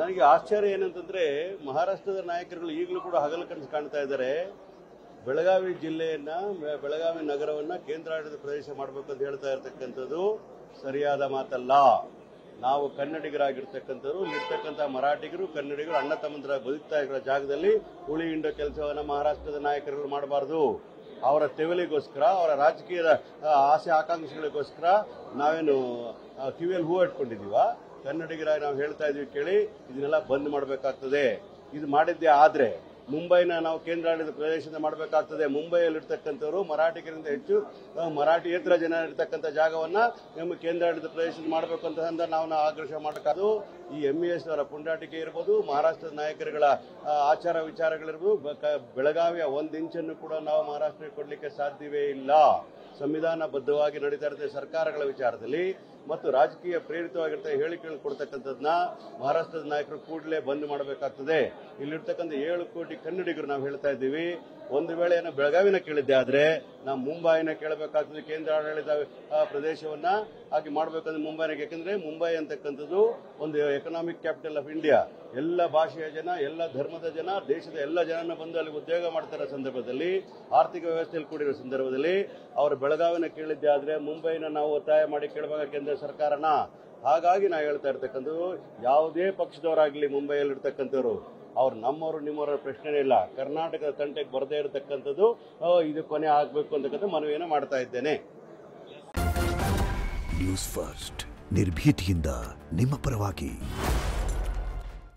ನನಗೆ ಆಶ್ಚರ್ಯ ಏನಂತಂದ್ರೆ ಮಹಾರಾಷ್ಟ್ರದ ನಾಯಕರುಗಳು ಈಗಲೂ ಕೂಡ ಹಗಲು ಕನಸು ಕಾಣ್ತಾ ಇದ್ದಾರೆ. ಬೆಳಗಾವಿ ಜಿಲ್ಲೆಯನ್ನ, ಬೆಳಗಾವಿ ನಗರವನ್ನ ಕೇಂದ್ರಾಡಳಿತ ಪ್ರದೇಶ ಮಾಡಬೇಕು ಅಂತ ಹೇಳ್ತಾ ಇರತಕ್ಕಂಥದ್ದು ಸರಿಯಾದ ಮಾತಲ್ಲ. ನಾವು ಕನ್ನಡಿಗರಾಗಿರ್ತಕ್ಕಂಥವ್ರು, ಇಲ್ಲಿರ್ತಕ್ಕಂಥ ಮರಾಠಿಗರು, ಕನ್ನಡಿಗರು ಅಣ್ಣ ತಮ್ಮಂದಿರಾಗಿ ಬದುಕ್ತಾ ಇರೋ ಜಾಗದಲ್ಲಿ ಉಳಿ ಹಿಂಡೋ ಕೆಲಸವನ್ನ ಮಹಾರಾಷ್ಟ್ರದ ನಾಯಕರುಗಳು ಮಾಡಬಾರದು. ಅವರ ತೆವಲಿಗೋಸ್ಕರ, ಅವರ ರಾಜಕೀಯದ ಆಸೆ ಆಕಾಂಕ್ಷೆಗಳಿಗೋಸ್ಕರ ನಾವೇನು ಕಿವಿಯಲ್ಲಿ ಹೂ ಇಟ್ಕೊಂಡಿದೀವ? ಕನ್ನಡಿಗರಾಗಿ ನಾವು ಹೇಳ್ತಾ ಇದೀವಿ ಕೇಳಿ, ಇದನ್ನೆಲ್ಲ ಬಂದ್ ಮಾಡಬೇಕಾಗ್ತದೆ. ಇದು ಮಾಡಿದ್ದೇ ಆದ್ರೆ ಮುಂಬೈನ ನಾವು ಕೇಂದ್ರಾಡಳಿತ ಪ್ರದೇಶದಿಂದ ಮಾಡಬೇಕಾಗ್ತದೆ. ಮುಂಬೈಯಲ್ಲಿರ್ತಕ್ಕಂಥವ್ರು ಮರಾಠಿಗರಿಂದ ಹೆಚ್ಚು ಮರಾಠಿಯೇತರ ಜನ ಇರ್ತಕ್ಕಂಥ ಜಾಗವನ್ನ ನಮ್ಮ ಕೇಂದ್ರಾಡಳಿತ ಪ್ರದೇಶದಿಂದ ಮಾಡಬೇಕು ಅಂತ ನಾವು ಆಗ್ರಹ ಮಾಡಬೇಕಾದ್ರು. ಈ MES ಅವರ ಪುಂಡಾಟಿಕೆ ಇರ್ಬೋದು, ಮಹಾರಾಷ್ಟ್ರದ ನಾಯಕರುಗಳ ಆಚಾರ ವಿಚಾರಗಳಿರ್ಬೋದು, ಬೆಳಗಾವಿಯ 1 ಇಂಚನ್ನು ಕೂಡ ನಾವು ಮಹಾರಾಷ್ಟ್ರಕ್ಕೆ ಕೊಡಲಿಕ್ಕೆ ಸಾಧ್ಯವೇ ಇಲ್ಲ. ಸಂವಿಧಾನಬದ್ಧವಾಗಿ ನಡೀತಾ ಇರುತ್ತೆ ಸರ್ಕಾರಗಳ ವಿಚಾರದಲ್ಲಿ ಮತ್ತು ರಾಜಕೀಯ ಪ್ರೇರಿತವಾಗಿರ್ತ ಹೇಳಿಕೆಗಳು ಕೊಡ್ತಕ್ಕಂಥದ್ದನ್ನ ಮಹಾರಾಷ್ಟ್ರದ ನಾಯಕರು ಕೂಡಲೇ ಬಂದ್ ಮಾಡಬೇಕಾಗ್ತದೆ. ಇಲ್ಲಿರ್ತಕ್ಕಂಥ 7 ಕೋಟಿ ಕನ್ನಡಿಗರು ನಾವು ಹೇಳ್ತಾ ಇದ್ದೀವಿ, ಒಂದು ವೇಳೆ ಬೆಳಗಾವಿನ ಕೇಳಿದ್ದೆ ಆದ್ರೆ ನಾವು ಮುಂಬೈನ ಕೇಳಬೇಕಾಗ್ತದೆ. ಕೇಂದ್ರಾಡಳಿತ ಪ್ರದೇಶವನ್ನ ಹಾಗೆ ಮಾಡಬೇಕಂದ್ರೆ ಮುಂಬೈನ, ಯಾಕಂದ್ರೆ ಮುಂಬೈ ಅಂತಕ್ಕಂಥದ್ದು ಒಂದು ಎಕನಾಮಿಕ್ ಕ್ಯಾಪಿಟಲ್ ಆಫ್ ಇಂಡಿಯಾ. ಎಲ್ಲ ಭಾಷೆಯ ಜನ, ಎಲ್ಲ ಧರ್ಮದ ಜನ, ದೇಶದ ಎಲ್ಲ ಜನನ ಬಂದು ಅಲ್ಲಿ ಉದ್ಯೋಗ ಮಾಡ್ತಿರೋ ಸಂದರ್ಭದಲ್ಲಿ, ಆರ್ಥಿಕ ವ್ಯವಸ್ಥೆಯಲ್ಲಿ ಕೂಡಿರೋ ಸಂದರ್ಭದಲ್ಲಿ ಅವರು ಬೆಳಗಾವಿನ ಕೇಳಿದ್ದೆ ಆದ್ರೆ ಮುಂಬೈನ ನಾವು ಒತ್ತಾಯ ಮಾಡಿ ಕೇಳಬೇಕು ಕೇಂದ್ರ ಸರ್ಕಾರನ. ಹಾಗಾಗಿ ನಾವು ಹೇಳ್ತಾ ಇರ್ತಕ್ಕಂಥದ್ದು, ಯಾವುದೇ ಪಕ್ಷದವರಾಗ್ಲಿ ಮುಂಬೈಯಲ್ಲಿರ್ತಕ್ಕಂಥವ್ರು ಅವ್ರು ನಮ್ಮವರು ನಿಮ್ಮವರ ಪ್ರಶ್ನೆ ಇಲ್ಲ. ಕರ್ನಾಟಕದ ತಂಟೆಗೆ ಬರದೇ ಇರತಕ್ಕಂಥದ್ದು ಇದು ಕೊನೆ ಆಗಬೇಕು ಅಂತಕ್ಕಂಥ ಮನವಿಯನ್ನು ಮಾಡ್ತಾ ಇದ್ದೇನೆ. ನ್ಯೂಸ್ ಫಸ್ಟ್, ನಿರ್ಭೀತಿಯಿಂದ ನಿಮ್ಮ ಪರವಾಗಿ.